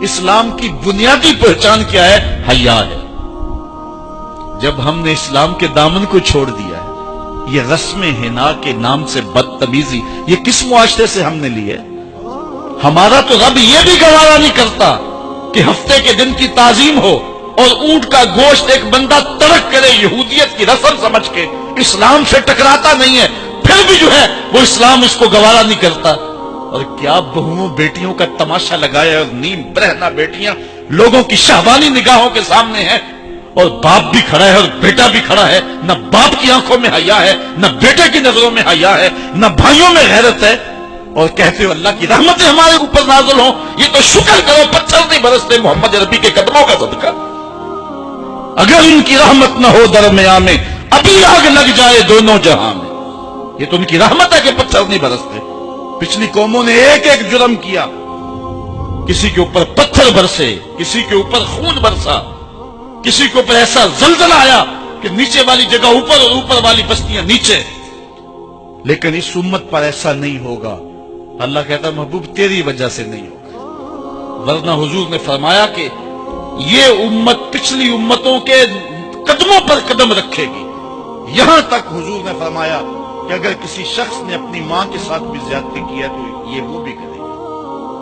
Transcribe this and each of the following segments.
اسلام کی بنیادی پہچان کیا ہے؟ حیا ہے۔ جب ہم نے اسلام کے دامن کو چھوڑ دیا ہے، یہ رسم حنا کے نام سے بدتمیزی یہ کس معاشرے سے ہم نے لی ہے؟ ہمارا تو رب یہ بھی گوارا نہیں کرتا کہ ہفتے کے دن کی تعظیم ہو اور اونٹ کا گوشت ایک بندہ ترک کرے یہودیت کی رسم سمجھ کے۔ اسلام سے ٹکراتا نہیں ہے، پھر بھی جو ہے وہ اسلام اس کو گوارا نہیں کرتا۔ اور کیا بہوؤں بیٹیوں کا تماشا لگایا، اور نیم برہنہ بیٹیاں لوگوں کی شہوانی نگاہوں کے سامنے ہیں، اور باپ بھی کھڑا ہے اور بیٹا بھی کھڑا ہے، نہ باپ کی آنکھوں میں حیا ہے، نہ بیٹے کی نظروں میں حیا ہے، نہ بھائیوں میں غیرت ہے، اور کہتے ہو اللہ کی رحمتیں ہمارے اوپر نازل ہوں۔ یہ تو شکر کرو پتھر نہیں برستے محمد عربی کے قدموں کا صدقہ۔ اگر ان کی رحمت نہ ہو درمیان میں، ابھی آگ لگ جائے دونوں جہاں میں۔ یہ تو ان کی رحمت ہے کہ پتھر نہیں برستے۔ پچھلی قوموں نے ایک ایک جرم کیا، کسی کے اوپر پتھر برسے، کسی کے اوپر خون برسا، کسی کے اوپر ایسا زلزلہ آیا کہ نیچے والی جگہ اوپر اور اوپر والی بستیاں نیچے۔ لیکن اس امت پر ایسا نہیں ہوگا۔ اللہ کہتا محبوب تیری وجہ سے نہیں ہوگا، ورنہ حضور نے فرمایا کہ یہ امت پچھلی امتوں کے قدموں پر قدم رکھے گی۔ یہاں تک حضور نے فرمایا کہ اگر کسی شخص نے اپنی ماں کے ساتھ بھی زیادتی کیا تو یہ وہ بھی کرے گا۔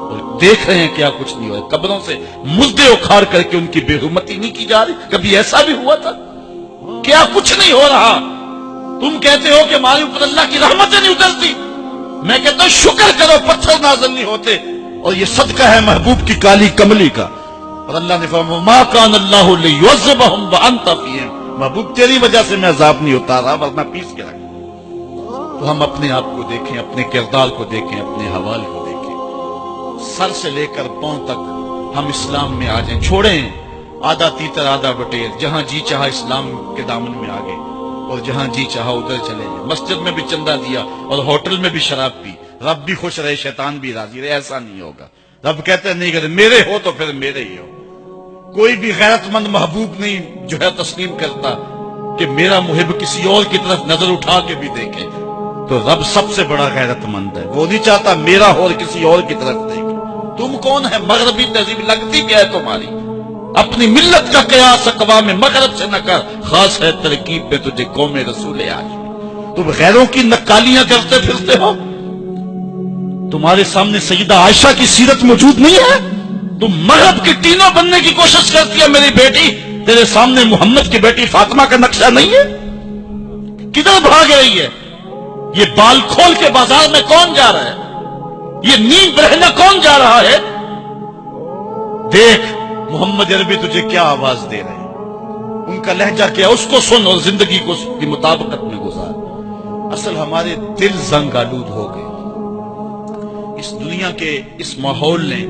اور دیکھ رہے ہیں کیا کچھ نہیں ہوا، قبروں سے مردے اکھاڑ کر کے ان کی بے حرمتی نہیں کی جا رہی۔ کبھی ایسا بھی ہوا تھا؟ کیا کچھ نہیں ہو رہا؟ تم کہتے ہو کہ ہمارے اوپر اللہ کی رحمتیں نہیں اترتی، میں کہتا ہوں شکر کرو پتھر نازل نہیں ہوتے۔ اور یہ صدقہ ہے محبوب کی کالی کملی کا۔ اور اللہ نے فرمایا ما کان اللہ لیعذبہم وانت فیہم، محبوب تیری وجہ سے میں عذاب نہیں اتارا ورنہ پیس کے رکھ۔ تو ہم اپنے آپ کو دیکھیں، اپنے کردار کو دیکھیں، اپنے حوال کو دیکھیں، سر سے لے کر پاؤں تک ہم اسلام میں آ جائیں، چھوڑیں آدھا تیتر آدھا بٹیر، جہاں جی چاہا اسلام کے دامن میں آ گئے اور جہاں جی چاہا ادھر چلے جائیں، مسجد میں بھی چندہ دیا اور ہوٹل میں بھی شراب پی، رب بھی خوش رہے شیطان بھی راضی رہے۔ ایسا نہیں ہوگا۔ رب کہتے ہیں نہیں کہتے میرے ہو تو پھر میرے ہی ہو۔ کوئی بھی غیرت مند محبوب نہیں جو ہے تسلیم کرتا کہ میرا محب کسی اور کی طرف نظر اٹھا کے بھی دیکھے۔ تو رب سب سے بڑا غیرت مند ہے، وہ نہیں چاہتا میرا ہو اور کسی اور کی طرف دیکھے۔ تم کون ہے؟ مغربی تہذیب لگتی کیا ہے تمہاری؟ اپنی ملت کا قیاس اقوام مغرب سے نہ کر، خاص ہے ترکیب میں تجھے قوم رسول آج۔ تم غیروں کی نقالیاں کرتے پھرتے ہو۔ تمہارے سامنے سیدہ عائشہ کی سیرت موجود نہیں ہے؟ تم مغرب کی ٹینوں بننے کی کوشش کرتی ہے میری بیٹی، تیرے سامنے محمد کی بیٹی فاطمہ کا نقشہ نہیں ہے؟ کدھر بھاگ رہی ہے؟ یہ بال کھول کے بازار میں کون جا رہا ہے؟ یہ نیم برہنہ کون جا رہا ہے؟ دیکھ محمد عربی تجھے کیا آواز دے رہے ہیں، ان کا لہجہ کیا، اس کو سن اور زندگی کو اس کی مطابقت میں گزار۔ اصل ہمارے دل زنگ آلود ہو گئے، اس دنیا کے اس ماحول نے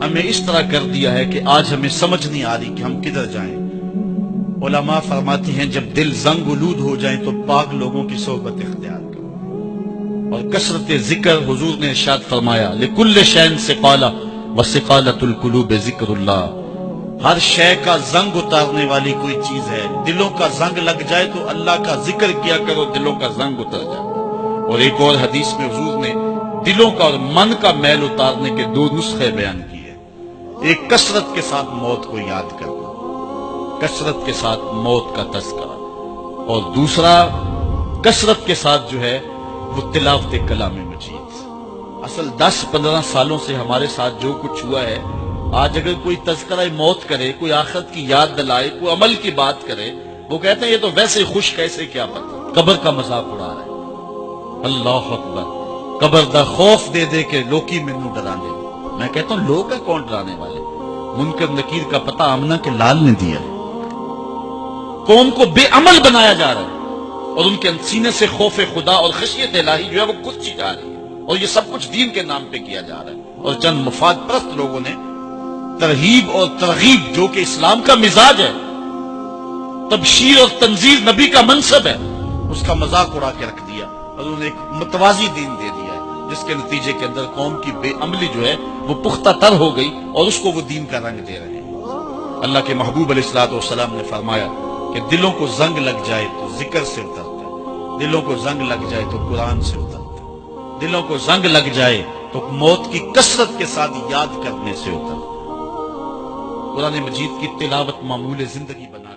ہمیں اس طرح کر دیا ہے کہ آج ہمیں سمجھ نہیں آ رہی کہ ہم کدھر جائیں۔ علماء فرماتی ہیں جب دل زنگ آلود ہو جائیں تو پاک لوگوں کی صحبت اختیار کرو، اور کثرت ذکر، حضور نے ارشاد فرمایا لکل شین سقالہ وسقالۃ القلوب ذکر اللہ، ہر شے کا زنگ اتارنے والی کوئی چیز ہے، دلوں کا زنگ لگ جائے تو اللہ کا ذکر کیا کرو، دلوں کا زنگ اتر جائے۔ اور ایک اور حدیث میں حضور نے دلوں کا اور من کا میل اتارنے کے دو نسخے بیان کیے، ایک کثرت کے ساتھ موت کو یاد کرنا، کثرت کے ساتھ موت کا تذکرہ، اور دوسرا کثرت کے ساتھ جو ہے وہ تلاوت کلام مجید۔ اصل 10-15 سالوں سے ہمارے ساتھ جو کچھ ہوا ہے، آج اگر کوئی تذکرہ موت کرے، کوئی آخرت کی یاد دلائے، کوئی عمل کی بات کرے، وہ کہتے ہیں یہ تو ویسے خوش کیسے کیا پتہ، قبر کا مذاق اڑا رہا ہے۔ اللہ اکبر، قبر دا خوف دے دے کے لوکی مینوں ڈرانے۔ میں کہتا ہوں لوگ ہے کون ڈرانے والے؟ منکر نکیر کا پتہ آمنہ کے لال نے دیا ہے۔ قوم کو بے عمل بنایا جا رہا ہے اور ان کے سینے سے خوف خدا اور خشیت الہی جو ہے وہ کچھ جا رہی ہے، اور یہ سب کچھ دین کے نام پہ کیا جا رہا ہے، اور چند مفاد پرست لوگوں نے ترغیب اور ترغیب جو کہ اسلام کا مزاج ہے، تبشیر اور تنذیر نبی کا منصب ہے، اس کا مذاق اڑا کے رکھ دیا اور انہوں نے ایک متوازی دین دے دیا ہے، جس کے نتیجے کے اندر قوم کی بے عملی جو ہے وہ پختہ تر ہو گئی اور اس کو وہ دین کا رنگ دے رہے ہیں۔ اللہ کے محبوب علیہ الصلوۃ والسلام نے فرمایا کہ دلوں کو زنگ لگ جائے تو ذکر سے اترتا ہے، دلوں کو زنگ لگ جائے تو قرآن سے اترتا ہے، دلوں کو زنگ لگ جائے تو موت کی کثرت کے ساتھ یاد کرنے سے اترتا ہے۔ قرآن مجید کی تلاوت معمول زندگی بنا